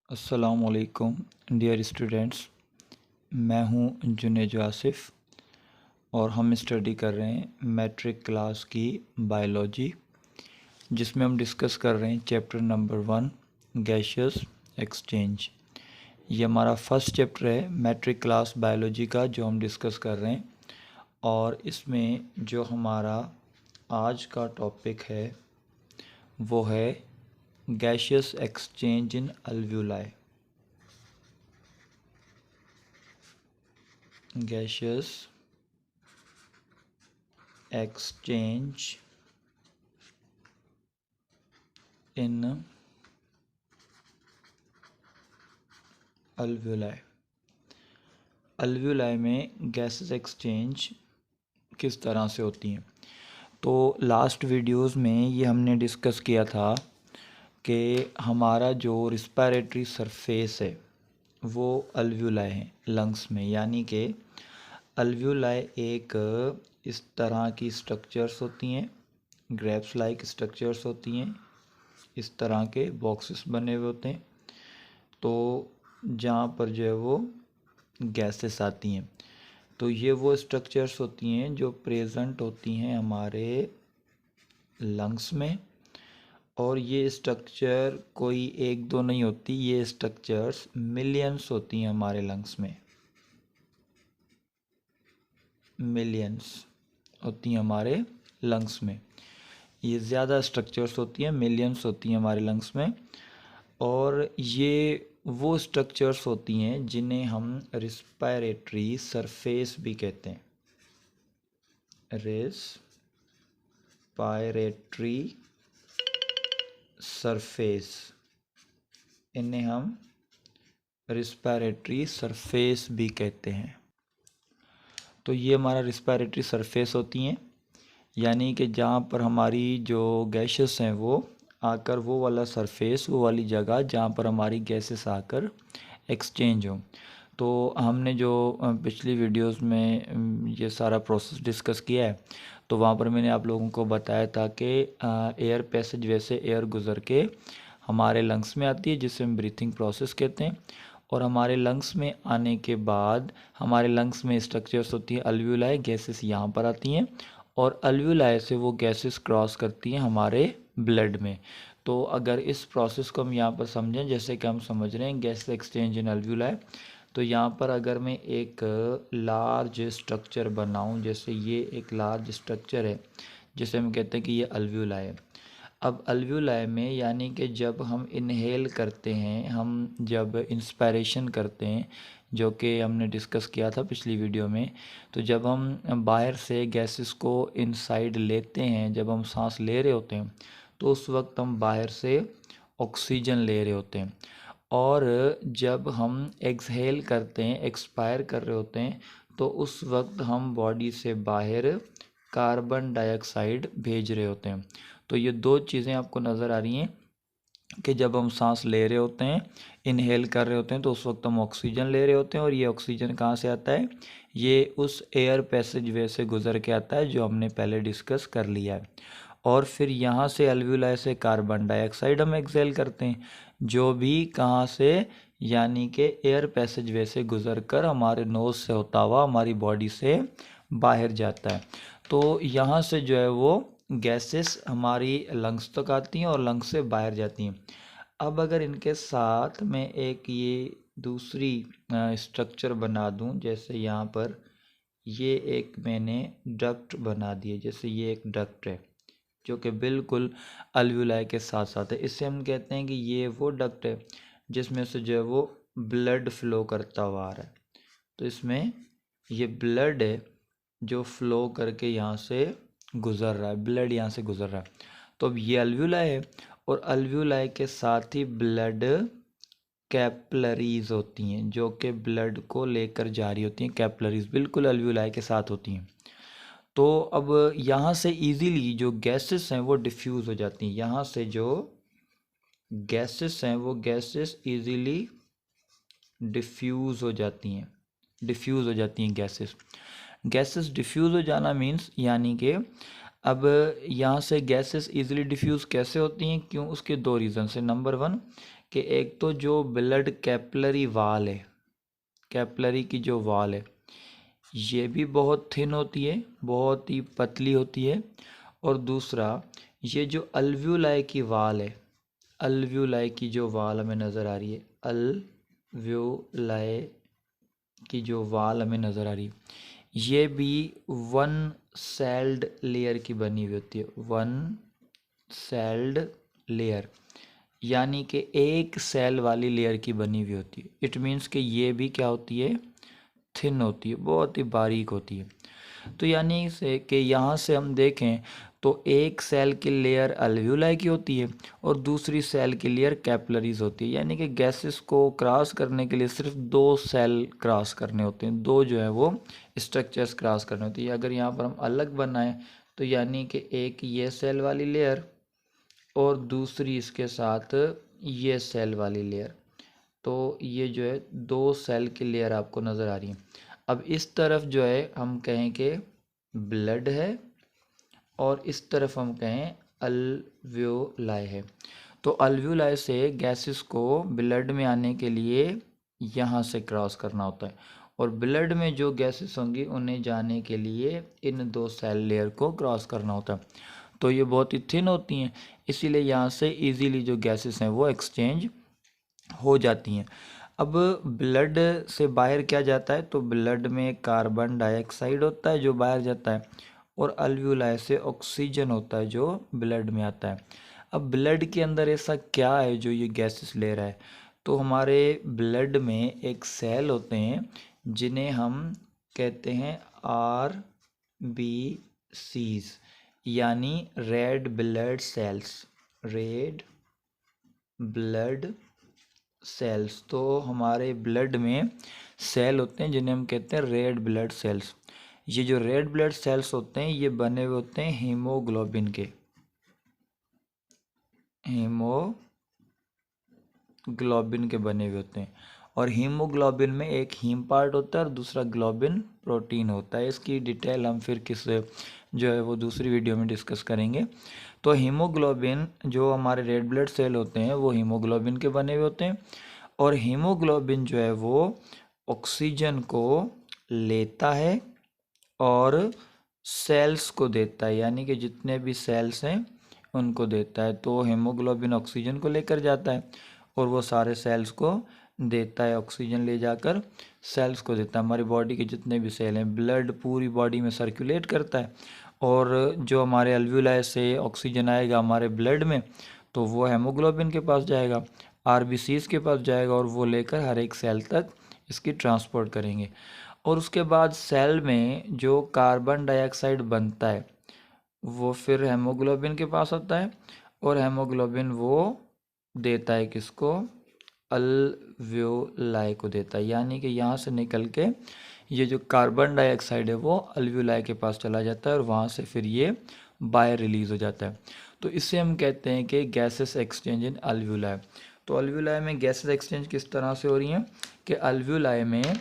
अस्सलामुअलैकुम dear students. मैं हूं जुनेज आसिफ और हम स्टडी कर रहे हैं मैट्रिक क्लास की बायोलॉजी, जिसमें हम डिस्कस कर रहे हैं चैप्टर नंबर 1 गैसियस एक्सचेंज। ये हमारा फर्स्ट चैप्टर है मैट्रिक क्लास बायोलॉजी का जो हम डिस्कस कर रहे हैं। और इसमें जो हमारा आज का टॉपिक है वो है gaseous exchange in alveoli. Gaseous exchange in alveoli. Alveoli में गैसेस एक्सचेंज किस तरह से होती हैं। तो लास्ट वीडियोस में ये हमने डिस्कस किया था कि हमारा जो रिस्पायरेटरी सरफेस है वो अल्व्यूलाई है लंग्स में, यानी कि अल्व्यूलाई एक इस तरह की स्ट्रक्चर्स होती हैं, ग्रेप्स लाइक स्ट्रक्चर्स होती हैं, इस तरह के बॉक्सेस बने हुए होते हैं। तो जहाँ पर जो है वो गैसेस आती हैं, तो ये वो स्ट्रक्चर्स होती हैं जो प्रेजेंट होती हैं हमारे लंग्स में। और ये स्ट्रक्चर कोई एक दो नहीं होती, ये स्ट्रक्चर्स मिलियंस होती हैं हमारे लंग्स में। मिलियंस होती हैं हमारे लंग्स में, ये ज़्यादा स्ट्रक्चर्स होती हैं, मिलियंस होती हैं हमारे लंग्स में। और ये वो स्ट्रक्चर्स होती हैं जिन्हें हम रिस्पायरेटरी सरफेस भी कहते हैं। रिस्पायरेटरी सरफेस, इन्हें हम रिस्पायरेटरी सरफेस भी कहते हैं। तो ये हमारा रिस्पायरेटरी सरफेस होती हैं, यानी कि जहाँ पर हमारी जो गैसेस हैं वो आकर वो वाला सरफेस, वो वाली जगह जहाँ पर हमारी गैसेस आकर एक्सचेंज हो। तो हमने जो पिछली वीडियोस में ये सारा प्रोसेस डिस्कस किया है, तो वहाँ पर मैंने आप लोगों को बताया था कि एयर पैसेज वैसे एयर गुज़र के हमारे लंग्स में आती है, जिसे हम ब्रीथिंग प्रोसेस कहते हैं। और हमारे लंग्स में आने के बाद हमारे लंग्स में स्ट्रक्चर्स होती हैं अल्व्यूलाई, गैसेस यहाँ पर आती हैं और अल्व्यूलाई से वो गैसेस क्रॉस करती हैं हमारे ब्लड में। तो अगर इस प्रोसेस को हम यहाँ पर समझें, जैसे कि हम समझ रहे हैं गैस एक्सचेंज इन अल्व्यूलाई, तो यहाँ पर अगर मैं एक लार्ज स्ट्रक्चर बनाऊँ, जैसे ये एक लार्ज स्ट्रक्चर है जिसे हम कहते हैं कि ये अल्व्यूलाई है। अब अल्व्यूलाई में यानी कि जब हम इनहेल करते हैं, हम जब इंस्पायरेशन करते हैं, जो कि हमने डिस्कस किया था पिछली वीडियो में, तो जब हम बाहर से गैसेस को इनसाइड लेते हैं, जब हम सांस ले रहे होते हैं, तो उस वक्त हम बाहर से ऑक्सीजन ले रहे होते हैं। और जब हम एक्सहेल करते हैं, एक्सपायर कर रहे होते हैं, तो उस वक्त हम बॉडी से बाहर कार्बन डाइऑक्साइड भेज रहे होते हैं। तो ये दो चीज़ें आपको नज़र आ रही हैं कि जब हम सांस ले रहे होते हैं, इनहेल कर रहे होते हैं, तो उस वक्त हम ऑक्सीजन ले रहे होते हैं। और ये ऑक्सीजन कहाँ से आता है? ये उस एयर पैसेज वे से गुजर के आता है जो हमने पहले डिस्कस कर लिया है। और फिर यहाँ से अल्व्यूलाई से कार्बन डाइऑक्साइड हम एक्सहेल करते हैं, जो भी कहाँ से, यानी कि एयर पैसेज वे से गुजर कर हमारे नोज़ से होता हुआ हमारी बॉडी से बाहर जाता है। तो यहाँ से जो है वो गैसेस हमारी लंग्स तक आती हैं और लंग्स से बाहर जाती हैं। अब अगर इनके साथ मैं एक ये दूसरी स्ट्रक्चर बना दूं, जैसे यहाँ पर ये एक मैंने डक्ट बना दिए, जैसे ये एक डक्ट है जो कि बिल्कुल अल्व्यूलाई के साथ साथ है। इससे हम कहते हैं कि ये वो डक्ट है जिसमें से जो है वो ब्लड फ्लो करता हुआ आ रहा है। तो इसमें ये ब्लड है जो फ्लो करके यहाँ से गुज़र रहा है, ब्लड यहाँ से गुज़र रहा है। तो अब ये अल्व्यूलाई है और अल्व्यूलाई के साथ ही ब्लड कैपलरीज होती हैं जो कि ब्लड को लेकर जा रही होती हैं। कैपलरीज बिल्कुल अल्व्यूलाई के साथ होती हैं। तो अब यहाँ से इजीली जो गैसेस हैं वो डिफ्यूज़ हो जाती हैं। यहाँ से जो गैसेस हैं वो गैसेस इजीली डिफ्यूज़ हो जाती हैं, डिफ्यूज़ हो जाती हैं गैसेस। गैसेस डिफ्यूज़ हो जाना मीन्स यानी कि अब यहाँ से गैसेस इजीली डिफ्यूज़ कैसे होती हैं, क्यों? उसके दो रीज़न है। नंबर वन कि एक तो जो ब्लड कैपिलरी वाल है, कैपिलरी की जो वाल है ये भी बहुत थिन होती है, बहुत ही पतली होती है। और दूसरा ये जो अल्व्यूलाई की वाल है, अल्व्यूलाई की जो वाल हमें नज़र आ रही है, अल्व्यूलाई की जो वाल हमें नज़र आ रही है, ये भी वन सेल्ड लेयर की बनी हुई होती है। वन सेल्ड लेयर यानी कि एक सेल वाली लेयर की बनी हुई होती है। इट मीन्स कि ये भी क्या होती है, थिन होती है, बहुत ही बारीक होती है। तो यानी से कि यहाँ से हम देखें तो एक सेल की लेयर अल्व्यूलाई की होती है और दूसरी सेल की लेयर कैपिलरीज होती है। यानी कि गैसेस को क्रॉस करने के लिए सिर्फ दो सेल क्रॉस करने होते हैं, दो जो है वो स्ट्रक्चर्स क्रॉस करने होते हैं। अगर यहाँ पर हम अलग बनाएं तो यानी कि एक ये सेल वाली लेयर और दूसरी इसके साथ ये सेल वाली लेयर, तो ये जो है दो सेल की लेयर आपको नज़र आ रही है। अब इस तरफ जो है हम कहें कि ब्लड है और इस तरफ हम कहें अल्व्यूलाई है। तो अल्व्यूलाई से गैसेस को ब्लड में आने के लिए यहाँ से क्रॉस करना होता है और ब्लड में जो गैसेस होंगी उन्हें जाने के लिए इन दो सेल लेयर को क्रॉस करना होता है। तो ये बहुत ही थिन होती हैं, इसीलिए यहाँ से इजीली जो गैसेस हैं वो एक्सचेंज हो जाती हैं। अब ब्लड से बाहर क्या जाता है, तो ब्लड में कार्बन डाइऑक्साइड होता है जो बाहर जाता है और अल्व्यूलाई से ऑक्सीजन होता है जो ब्लड में आता है। अब ब्लड के अंदर ऐसा क्या है जो ये गैसेस ले रहा है, तो हमारे ब्लड में एक सेल होते हैं जिन्हें हम कहते हैं RBCs यानी red blood cells, red blood cells. तो हमारे ब्लड में सेल होते हैं जिन्हें हम कहते हैं रेड ब्लड सेल्स। ये जो रेड ब्लड सेल्स होते हैं ये बने हुए होते हैं हीमोग्लोबिन के, हीमोग्लोबिन के बने हुए होते हैं। और हीमोग्लोबिन में एक हीम पार्ट होता है और दूसरा ग्लोबिन प्रोटीन होता है। इसकी डिटेल हम फिर किस जो है वो दूसरी वीडियो में डिस्कस करेंगे। तो हीमोग्लोबिन जो हमारे रेड ब्लड सेल होते हैं वो हीमोग्लोबिन के बने हुए होते हैं और हीमोग्लोबिन जो है वो ऑक्सीजन को लेता है और सेल्स को देता है, यानी कि जितने भी सेल्स हैं उनको देता है। तो हीमोग्लोबिन ऑक्सीजन को लेकर जाता है और वो सारे सेल्स को देता है, ऑक्सीजन ले जाकर सेल्स को देता है। हमारी बॉडी के जितने भी सेल हैं, ब्लड पूरी बॉडी में सर्कुलेट करता है और जो हमारे अल्व्यूलाई से ऑक्सीजन आएगा हमारे ब्लड में तो वो हेमोग्लोबिन के पास जाएगा, आरबीसीज के पास जाएगा और वो लेकर हर एक सेल तक इसकी ट्रांसपोर्ट करेंगे। और उसके बाद सेल में जो कार्बन डाइऑक्साइड बनता है वो फिर हेमोग्लोबिन के पास आता है और हेमोग्लोबिन वो देता है किसको, अल्व्यूलाई को देता है। यानी कि यहाँ से निकल के ये जो कार्बन डाइऑक्साइड है वो अल्व्यूलाई के पास चला जाता है और वहाँ से फिर ये बाहर रिलीज हो जाता है। तो इसे हम कहते हैं कि गैसेस एक्सचेंज इन अल्व्यूलाई। तो अल्व्यूलाई में गैसेस एक्सचेंज किस तरह से हो रही हैं कि अल्व्यूलाई में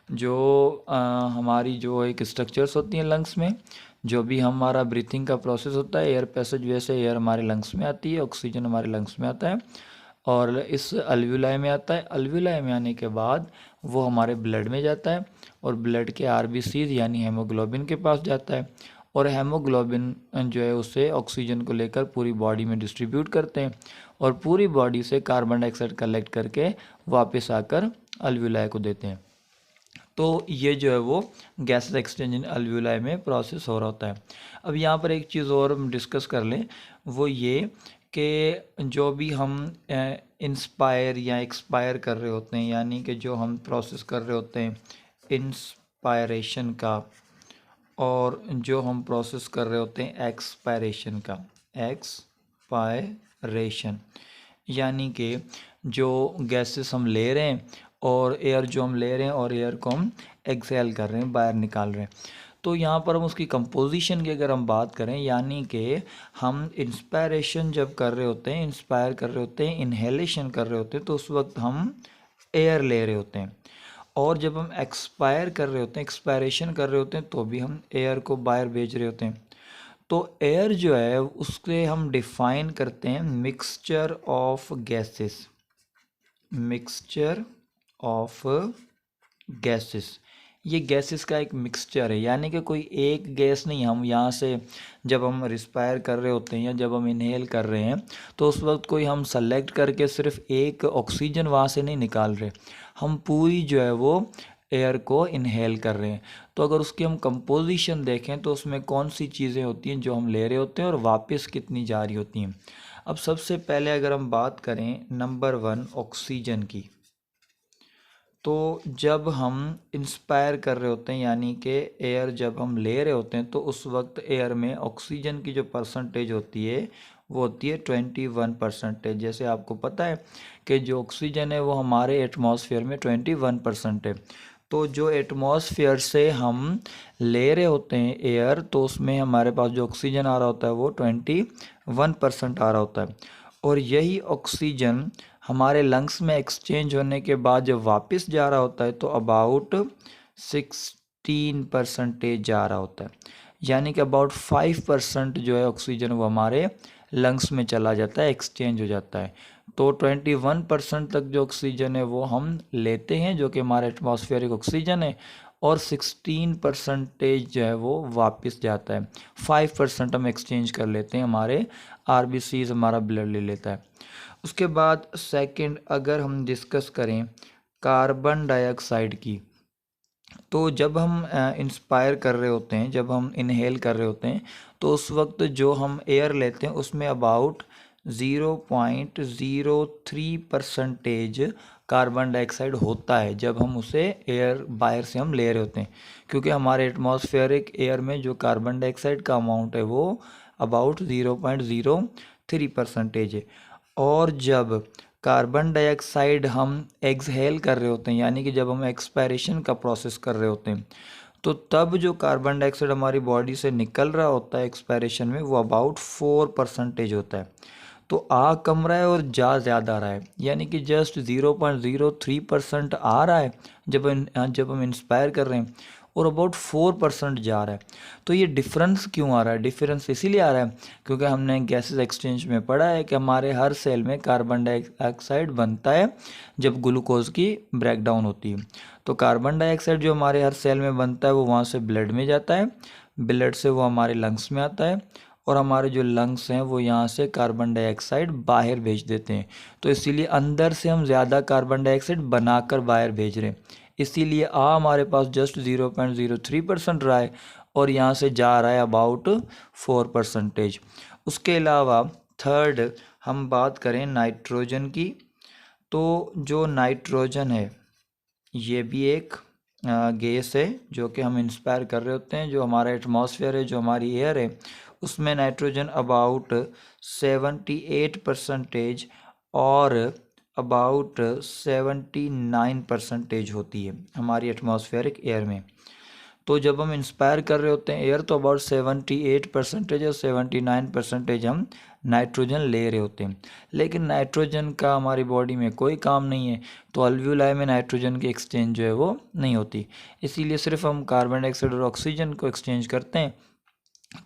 जो हमारी जो एक स्ट्रक्चर्स होती हैं लंग्स में, जो भी हमारा ब्रीथिंग का प्रोसेस होता है, एयर पैसेज वैसे एयर हमारे लंग्स में आती है, ऑक्सीजन हमारे लंग्स में आता है और इस अल्व्यूलाई में आता है। अल्व्यूलाई में आने के बाद वो हमारे ब्लड में जाता है और ब्लड के आरबीसीज यानी हेमोग्लोबिन के पास जाता है और हेमोग्लोबिन जो है उसे ऑक्सीजन को लेकर पूरी बॉडी में डिस्ट्रीब्यूट करते हैं और पूरी बॉडी से कार्बन डाइऑक्साइड कलेक्ट करके वापस आकर अल्व्यूलाई को देते हैं। तो ये जो है वो गैसेस एक्सचेंज इन अल्व्यूलाई में प्रोसेस हो रहा होता है। अब यहाँ पर एक चीज़ और हम डिस्कस कर लें, वो ये कि जो भी हम इंस्पायर या एक्सपायर कर रहे होते हैं, यानी कि जो हम प्रोसेस कर रहे होते हैं इंस्पायरेशन का और जो हम प्रोसेस कर रहे होते हैं एक्सपायरेशन का, एक्सपायरेशन यानी कि जो गैसेस हम ले रहे हैं और एयर जो हम ले रहे हैं और एयर को हम एक्सहेल कर रहे हैं, बाहर निकाल रहे हैं। तो यहाँ पर हम उसकी कंपोजिशन की अगर हम बात करें, यानी कि हम इंस्पायरेशन जब कर रहे होते हैं, इंस्पायर कर रहे होते हैं, इनहेलेशन कर रहे होते हैं, तो उस वक्त हम एयर ले रहे होते हैं और जब हम एक्सपायर कर रहे होते हैं, एक्सपायरेशन कर रहे होते हैं, तो भी हम एयर को बाहर भेज रहे होते हैं। तो एयर जो है उसके हम डिफाइन करते हैं mixture of gases, mixture of gases. ये गैसेस का एक मिक्सचर है, यानी कि कोई एक गैस नहीं। हम यहाँ से जब हम रिस्पायर कर रहे होते हैं या जब हम इनहेल कर रहे हैं तो उस वक्त कोई हम सेलेक्ट करके सिर्फ एक ऑक्सीजन वहाँ से नहीं निकाल रहे, हम पूरी जो है वो एयर को इनहेल कर रहे हैं। तो अगर उसकी हम कंपोजिशन देखें तो उसमें कौन सी चीज़ें होती हैं जो हम ले रहे होते हैं और वापस कितनी जा रही होती हैं। अब सबसे पहले अगर हम बात करें नंबर 1 ऑक्सीजन की, तो जब हम इंस्पायर कर रहे होते हैं यानी कि एयर जब हम ले रहे होते हैं तो उस वक्त एयर में ऑक्सीजन की जो परसेंटेज होती है वो होती है 21%। जैसे आपको पता है कि जो ऑक्सीजन है वो हमारे एटमॉस्फेयर में 21% है। तो जो एटमॉस्फेयर से हम ले रहे होते हैं एयर, तो उसमें हमारे पास जो ऑक्सीजन आ रहा होता है वो 21% आ रहा होता है। और यही ऑक्सीजन हमारे लंग्स में एक्सचेंज होने के बाद जब वापस जा रहा होता है तो अबाउट 16% जा रहा होता है, यानी कि अबाउट 5% जो है ऑक्सीजन वो हमारे लंग्स में चला जाता है, एक्सचेंज हो जाता है। तो 21% तक जो ऑक्सीजन है वो हम लेते हैं जो कि हमारा एटमॉस्फेरिक ऑक्सीजन है, और 16% जो है वो वापस जाता है। 5% हम एक्सचेंज कर लेते हैं, हमारे आरबीसीज हमारा ब्लड ले लेता है। उसके बाद सेकंड अगर हम डिस्कस करें कार्बन डाइऑक्साइड की, तो जब हम इंस्पायर कर रहे होते हैं, जब हम इनहेल कर रहे होते हैं तो उस वक्त जो हम एयर लेते हैं उसमें अबाउट 0.03% कार्बन डाइऑक्साइड होता है जब हम उसे एयर बाहर से हम ले रहे होते हैं, क्योंकि हमारे एटमॉस्फेरिक एयर में जो कार्बन डाइऑक्साइड का अमाउंट है वो अबाउट 0.03% है। और जब कार्बन डाइऑक्साइड हम एक्सहेल कर रहे होते हैं यानी कि जब हम एक्सपायरेशन का प्रोसेस कर रहे होते हैं, तो तब जो कार्बन डाइऑक्साइड हमारी बॉडी से निकल रहा होता है एक्सपायरेशन में वो अबाउट 4% होता है। तो आ कम रहा है और जा ज़्यादा आ रहा है, यानी कि जस्ट 0.03% आ रहा है जब हम इंस्पायर कर रहे हैं, और अबाउट 4% जा रहा है। तो ये डिफरेंस क्यों आ रहा है? डिफरेंस इसीलिए आ रहा है क्योंकि हमने गैसेस एक्सचेंज में पढ़ा है कि हमारे हर सेल में कार्बन डाइऑक्साइड बनता है जब ग्लूकोज की ब्रेकडाउन होती है। तो कार्बन डाइऑक्साइड जो हमारे हर सेल में बनता है वो वहाँ से ब्लड में जाता है, ब्लड से वो हमारे लंग्स में आता है, और हमारे जो लंग्स हैं वो यहाँ से कार्बन डाइऑक्साइड बाहर भेज देते हैं। तो इसीलिए अंदर से हम ज़्यादा कार्बन डाइऑक्साइड बनाकर बाहर भेज रहे हैं, इसीलिए हमारे पास जस्ट 0.03% रहा है और यहाँ से जा रहा है अबाउट 4%। उसके अलावा थर्ड हम बात करें नाइट्रोजन की, तो जो नाइट्रोजन है ये भी एक गैस है जो कि हम इंस्पायर कर रहे होते हैं। जो हमारा एटमॉस्फेयर है, जो हमारी एयर है, उसमें नाइट्रोजन अबाउट 78% और अबाउट 79% होती है हमारी एटमॉस्फेरिक एयर में। तो जब हम इंस्पायर कर रहे होते हैं एयर तो अबाउट 78% और 79% हम नाइट्रोजन ले रहे होते हैं। लेकिन नाइट्रोजन का हमारी बॉडी में कोई काम नहीं है, तो अल्वियोलाई में नाइट्रोजन की एक्सचेंज जो है वो नहीं होती, इसीलिए सिर्फ हम कार्बन डाइऑक्साइड और ऑक्सीजन को एक्सचेंज करते हैं।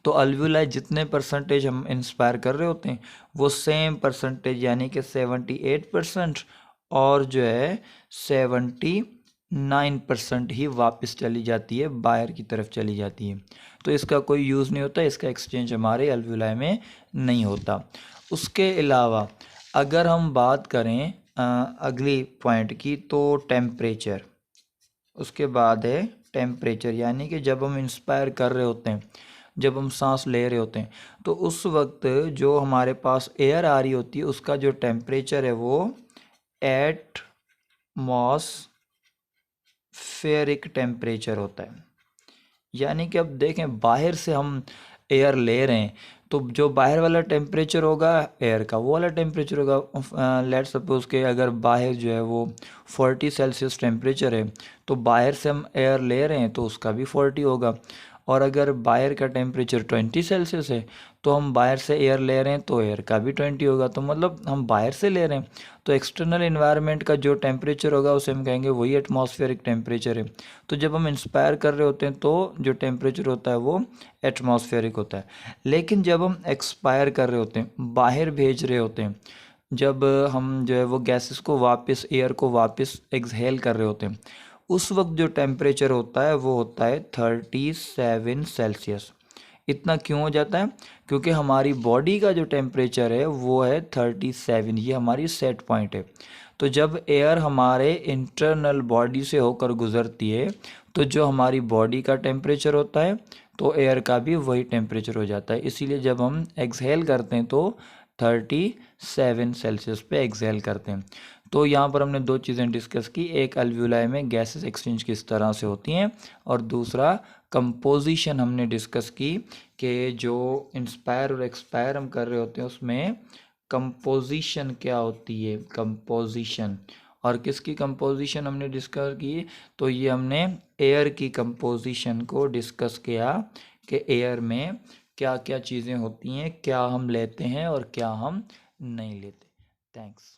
तो अल्वियोलाई जितने परसेंटेज हम इंस्पायर कर रहे होते हैं वो सेम परसेंटेज यानी कि 78% और जो है 79% ही वापस चली जाती है, बाहर की तरफ चली जाती है। तो इसका कोई यूज़ नहीं होता, इसका एक्सचेंज हमारे अल्वियोलाई में नहीं होता। उसके अलावा अगर हम बात करें अगली पॉइंट की, तो टेम्परेचर। उसके बाद है टेम्परेचर, यानी कि जब हम इंस्पायर कर रहे होते हैं, जब हम सांस ले रहे होते हैं, तो उस वक्त जो हमारे पास एयर आ रही होती है उसका जो टेम्परेचर है वो एटमॉस्फेरिक टेम्परेचर होता है। यानी कि अब देखें बाहर से हम एयर ले रहे हैं तो जो बाहर वाला टेम्परेचर होगा एयर का वो वाला टेम्परेचर होगा। लेट सपोज के अगर बाहर जो है वो 40 सेल्सियस टेम्परेचर है तो बाहर से हम एयर ले रहे हैं तो उसका भी 40 होगा। और अगर बाहर का टेम्परेचर 20 सेल्सियस है तो हम बाहर से एयर ले रहे हैं तो एयर का भी 20 होगा, तो मतलब हम बाहर से ले रहे हैं तो एक्सटर्नल इन्वायरमेंट का जो टेम्परेचर होगा उसे हम कहेंगे वही एटमॉस्फेरिक टेम्परेचर है। तो जब हम इंस्पायर कर रहे होते हैं तो जो टेम्परेचर होता है वो एटमॉस्फेरिक होता है। लेकिन जब हम एक्सपायर कर रहे होते हैं, बाहर भेज रहे होते हैं, जब हम जो है वो गैसेस को वापस, एयर को वापस एक्सहेल कर रहे होते हैं, उस वक्त जो टेम्परेचर होता है वो होता है 37 सेल्सियस। इतना क्यों हो जाता है? क्योंकि हमारी बॉडी का जो टेम्परेचर है वो है 37, ये हमारी सेट पॉइंट है। तो जब एयर हमारे इंटरनल बॉडी से होकर गुजरती है तो जो हमारी बॉडी का टेम्परेचर होता है तो एयर का भी वही टेम्परेचर हो जाता है। इसीलिए जब हम एक्सहेल करते हैं तो 37 सेल्सियस पे एक्सहेल करते हैं। तो यहाँ पर हमने दो चीज़ें डिस्कस की, एक अल्व्यूलाई में गैसेस एक्सचेंज किस तरह से होती हैं, और दूसरा कंपोजिशन हमने डिस्कस की कि जो इंस्पायर और एक्सपायर हम कर रहे होते हैं उसमें कंपोजिशन क्या होती है, कंपोजिशन। और किसकी कंपोजिशन हमने डिस्कस की? तो ये हमने एयर की कंपोजिशन को डिस्कस किया कि एयर में क्या क्या चीज़ें होती हैं, क्या हम लेते हैं और क्या हम नहीं लेते। थैंक्स।